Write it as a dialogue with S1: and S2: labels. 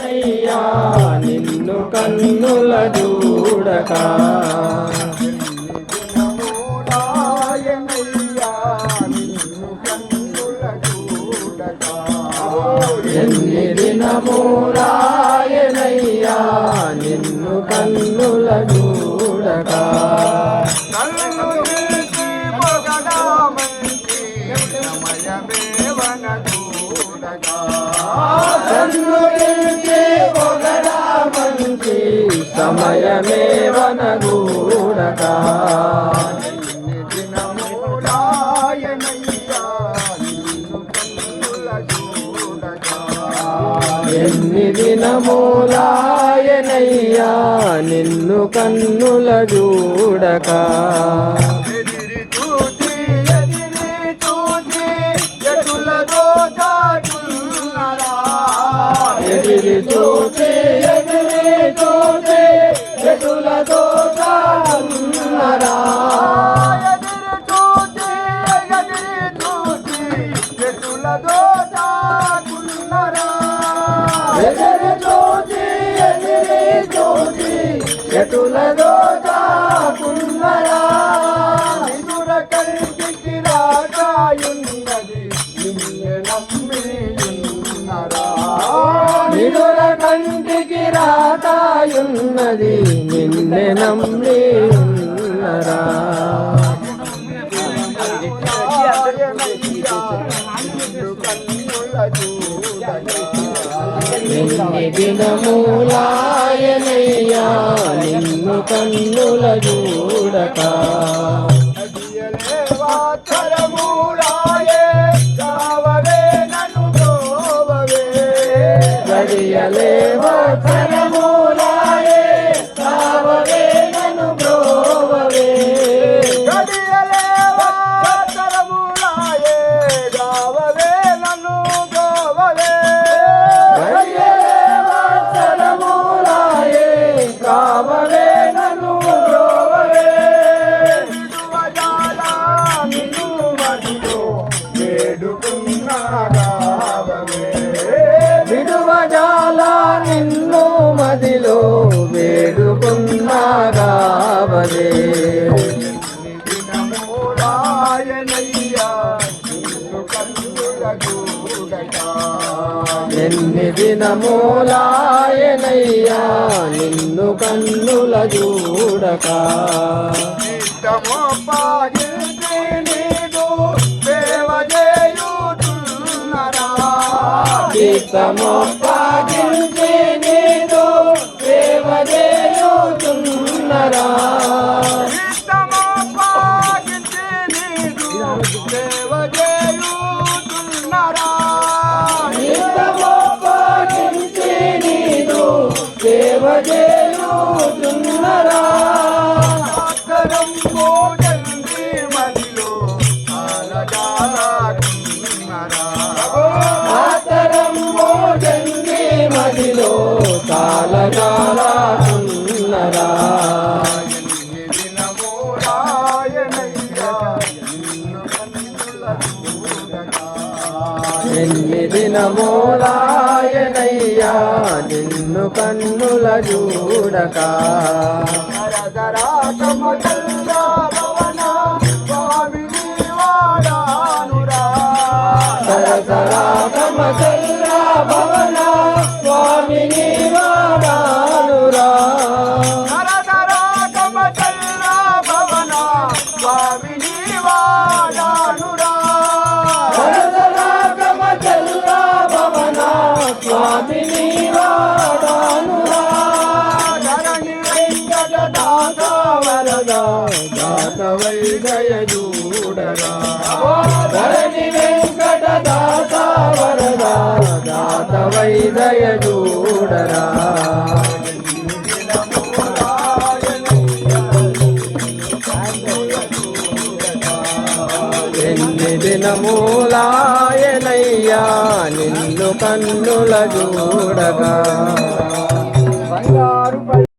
S1: రాయనయ్యా నిన్ను కన్నుల చూడక ఎన్ని దినములాయనయ్యా నిన్ను కన్నుల చూడక సమయమే వనగూడక ఎన్ని దినములాయనయ్యా నిన్ను కన్నుల చూడక ఎదిరి చూసి ఎటులతో కాన్నరా ఎదిరి చూసి ఎటులతో కాన్నరా నిదుర కంటికి రాకాయున్నది నిన్ను నమ్మియున్నరా నిదుర కంటికి రాకాయున్నది నిన్నే నమ్మి ఉన్నరా ఎన్ని దినములాయనయ్యా నిన్ను కన్నుల చూడక గడియలేవా తరములాయే కావవే నన్ను బ్రోవవే
S2: గడియలేవా తరములాయే కావవే నన్ను బ్రోవవే
S1: గడియలేవా తరములాయే కావవే నన్ను బ్రోవవే
S2: విడువజాల నిన్ను మదిలో వేడుకున్నాగా
S1: విడువజాల నిన్ను మదిలో వేడుకున్నాగావదే ఎన్ని దినములాయనయ్యా నిన్ను కన్నుల చూడక గీతమొప్పాగించి నీదు సేవ చేయుచున్నరా గీతమొప్పాగించి నీదు సేవ చేయుచున్నరా మదిలో కాలగాలన్నరా ఎన్ని దినములాయనయ్యా నిన్ను కన్నుల చూడక సరసరా కమచల్లా భవన స్వామిని వాడానురా సరసరా కమచల్లా భవన స్వామిని వాడానురా దాత వరద దాత వైదయ చూడరా ధరణి వెంకట దాత వరద దాత వైదయ చూడరా ఎన్ని దినములాయనయ్యా నిన్ను కన్నుల చూడగా
S2: బంగారు